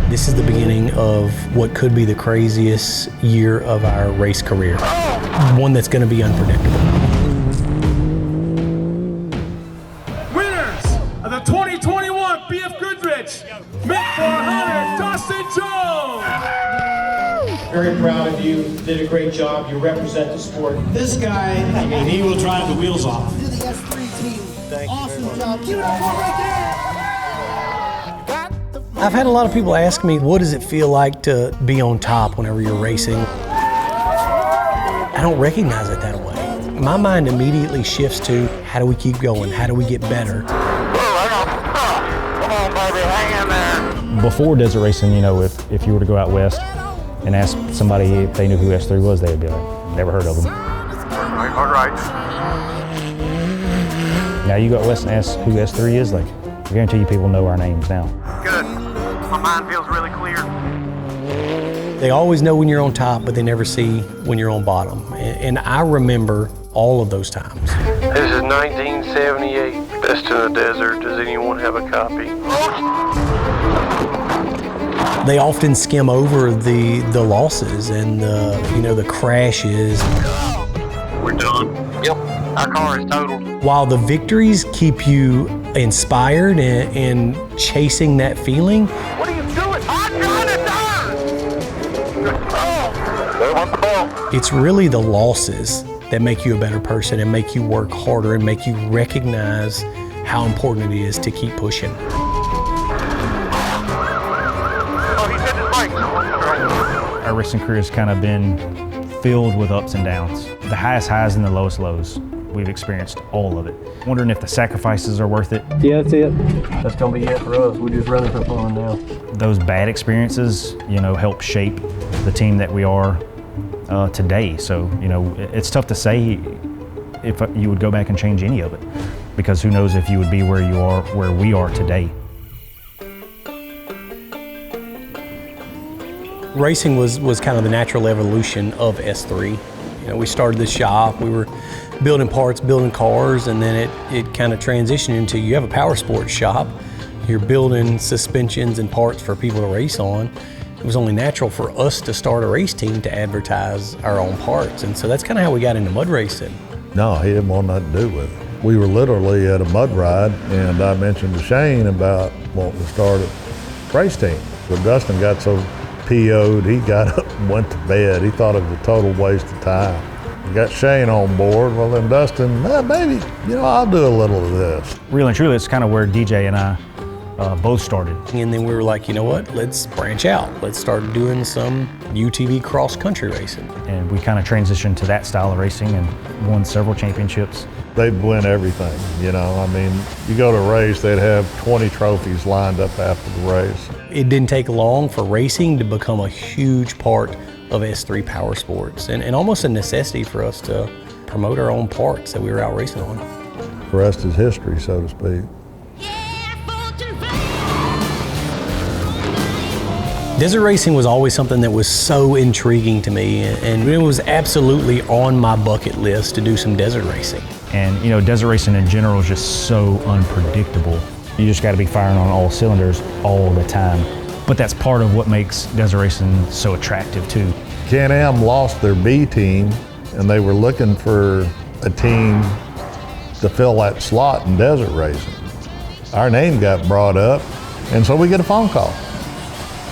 This is the beginning of what could be the craziest year of our race career. One that's going to be unpredictable. Winners of the 2021 BF Goodrich Mint 400, Dustin Jones! Very proud of you. Did a great job. You represent the sport. This guy, I mean, he will drive the wheels off. To the S3 team. Thank awesome job. Keep it up right there. I've had a lot of people ask me, what does it feel like to be on top whenever you're racing? I don't recognize it that way. My mind immediately shifts to, how do we keep going? How do we get better? Before desert racing, you know, if you were to go out west and ask somebody if they knew who S3 was, they'd be like, never heard of them. All right. Now you go out west and ask who S3 is, like, I guarantee you people know our names now. Good. My mind feels really clear. They always know when you're on top, but they never see when you're on bottom. And I remember all of those times. This is 1978, Best in the Desert. Does anyone have a copy? They often skim over the losses and the crashes. We're done. Yep. Our car is totaled. While the victories keep you inspired and chasing that feeling, What are you doing? I'm trying to turn! Oh! They want the ball. it's really the losses that make you a better person and make you work harder and make you recognize how important it is to keep pushing. Oh, he said his bike. Our racing career has kind of been filled with ups and downs. The highest highs and the lowest lows. We've experienced all of it. Wondering if the sacrifices are worth it. Yeah, that's it. That's gonna be it for us. We're just running for fun now. Those bad experiences, you know, help shape the team that we are today. So, you know, it's tough to say if you would go back and change any of it, because who knows if you would be where we are today. Racing was kind of the natural evolution of S3. You know, we started the shop, we were building parts, building cars, and then it kind of transitioned into, you have a power sports shop, you're building suspensions and parts for people to race on. It was only natural for us to start a race team to advertise our own parts. And so that's kind of how we got into mud racing. No, he didn't want nothing to do with it. We were literally at a mud ride, and I mentioned to Shane about wanting to start a race team. But Dustin got so PO'd, he got up and went to bed. He thought it was a total waste of time. We got Shane on board. Well, then Dustin, maybe, I'll do a little of this. Really and truly, it's kind of where DJ and I both started. And then we were like, you know what, let's branch out. Let's start doing some UTV cross-country racing. And we kind of transitioned to that style of racing and won several championships. They'd win everything, you go to a race, they'd have 20 trophies lined up after the race. It didn't take long for racing to become a huge part of S3 Power Sports and almost a necessity for us to promote our own parts that we were out racing on. The rest is history, so to speak. Desert racing was always something that was so intriguing to me, and it was absolutely on my bucket list to do some desert racing. And desert racing in general is just so unpredictable. You just got to be firing on all cylinders all the time. But that's part of what makes desert racing so attractive too. Can-Am lost their B team, and they were looking for a team to fill that slot in desert racing. Our name got brought up, and so we get a phone call.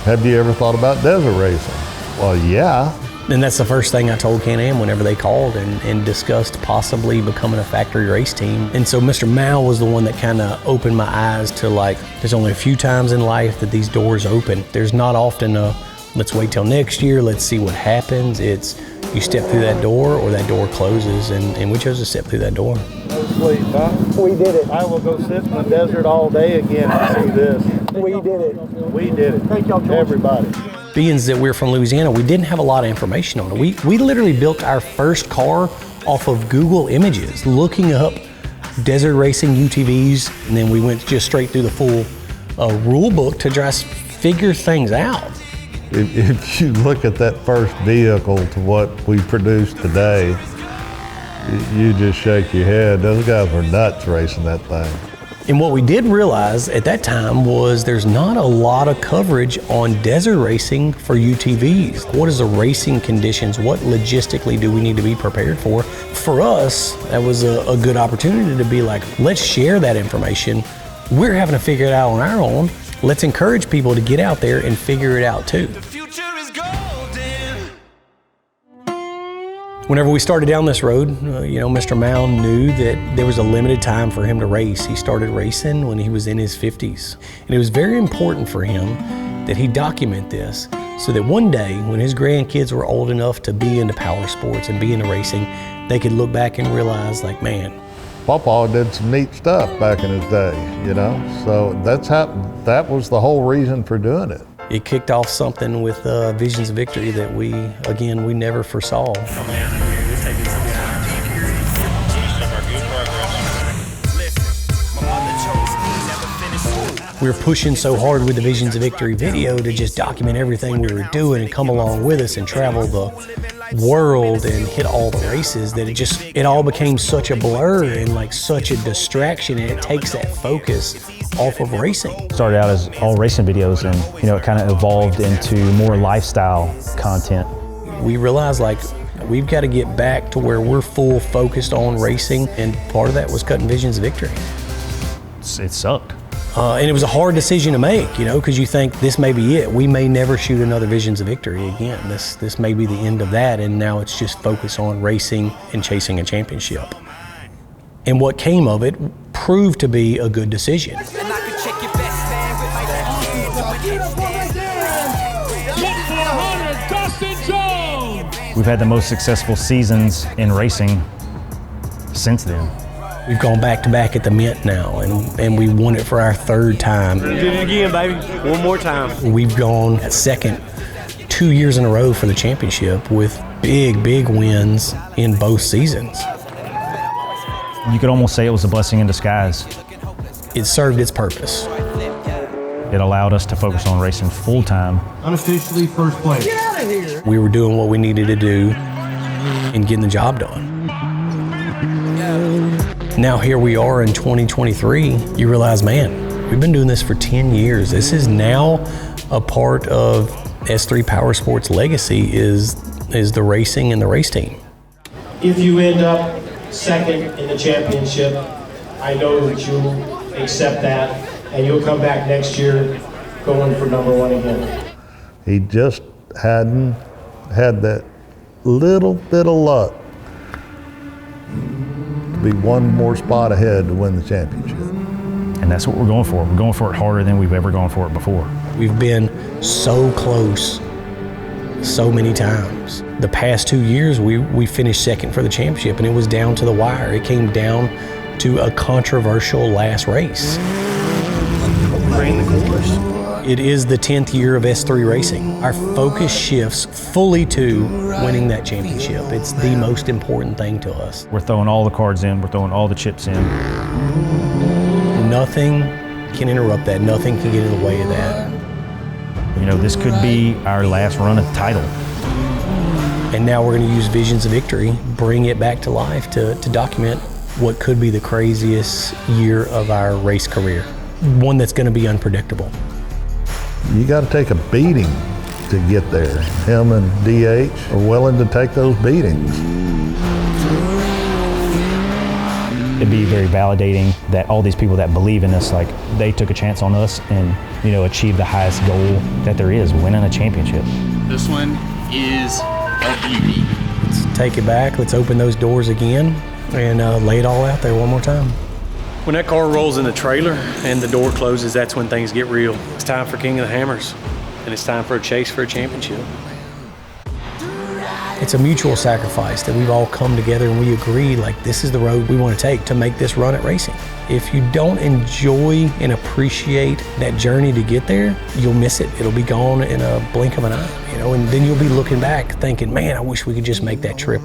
Have you ever thought about desert racing? Well, yeah. And that's the first thing I told Can-Am whenever they called and discussed possibly becoming a factory race team. And so Mr. Mao was the one that kind of opened my eyes to, like, there's only a few times in life that these doors open. There's not often a, let's wait till next year, let's see what happens. It's you step through that door or that door closes, and we chose to step through that door. No sleep, huh? We did it. I will go sit in the desert all day again and see this. We did it. We did it. Thank y'all, everybody. Being that we're from Louisiana, we didn't have a lot of information on it. We literally built our first car off of Google Images, looking up desert racing UTVs, and then we went just straight through the full rule book to just figure things out. If you look at that first vehicle to what we produce today, you just shake your head. Those guys were nuts racing that thing. And what we did realize at that time was there's not a lot of coverage on desert racing for UTVs. What is the racing conditions? What logistically do we need to be prepared for? For us, that was a good opportunity to be like, let's share that information. We're having to figure it out on our own. Let's encourage people to get out there and figure it out too. Whenever we started down this road, Mr. Mound knew that there was a limited time for him to race. He started racing when he was in his 50s. And it was very important for him that he document this so that one day when his grandkids were old enough to be into power sports and be into racing, they could look back and realize, like, man, Pawpaw did some neat stuff back in his day, So that was the whole reason for doing it. it kicked off something with Visions of Victory that we never foresaw. We were pushing so hard with the Visions of Victory video to just document everything we were doing and come along with us and travel the world and hit all the races that it all became such a blur and like such a distraction, and it takes that focus off of racing. Started out as all racing videos, and it kind of evolved into more lifestyle content. We realized like we've got to get back to where we're full focused on racing, and part of that was cutting Visions of Victory. It sucked. And it was a hard decision to make, because you think this may be it. We may never shoot another Visions of Victory again. This may be the end of that, and now it's just focus on racing and chasing a championship. And what came of it proved to be a good decision. We've had the most successful seasons in racing since then. We've gone back to back at the Mint now, and we won it for our third time. Do it again, baby. One more time. We've gone second 2 years in a row for the championship with big wins in both seasons. You could almost say it was a blessing in disguise. It served its purpose. It allowed us to focus on racing full time. Unofficially first place. Get out of here! We were doing what we needed to do and getting the job done. Now here we are in 2023, you realize, man, we've been doing this for 10 years. This is now a part of S3 Power Sports legacy is the racing and the race team. If you end up second in the championship, I know that you'll accept that, and you'll come back next year going for number one again. He just hadn't had that little bit of luck to be one more spot ahead to win the championship. And that's what we're going for. We're going for it harder than we've ever gone for it before. We've been so close so many times. The past 2 years, we finished second for the championship, and it was down to the wire. It came down to a controversial last race. It is the 10th year of S3 racing. Our focus shifts fully to winning that championship. It's the most important thing to us. We're throwing all the cards in, we're throwing all the chips in. Nothing can interrupt that. Nothing can get in the way of that. This could be our last run at the title. And now we're going to use Visions of Victory, bring it back to life to document what could be the craziest year of our race career. One that's going to be unpredictable. You got to take a beating to get there. Him and DH are willing to take those beatings. It'd be very validating that all these people that believe in us, like they took a chance on us and, achieved the highest goal that there is, winning a championship. This one is a beauty. Let's take it back. Let's open those doors again and lay it all out there one more time. When that car rolls in the trailer and the door closes, that's when things get real. It's time for King of the Hammers, and it's time for a chase for a championship. It's a mutual sacrifice that we've all come together and we agree like this is the road we want to take to make this run at racing. If you don't enjoy and appreciate that journey to get there, you'll miss it. It'll be gone in a blink of an eye, and then you'll be looking back thinking, man, I wish we could just make that trip.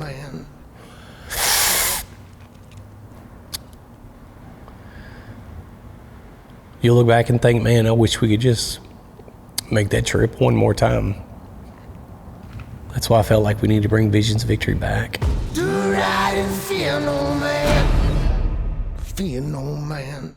You'll look back and think, man, I wish we could just make that trip one more time. That's why I felt like we need to bring Visions of Victory back. Do right and fear no man. Fear no man.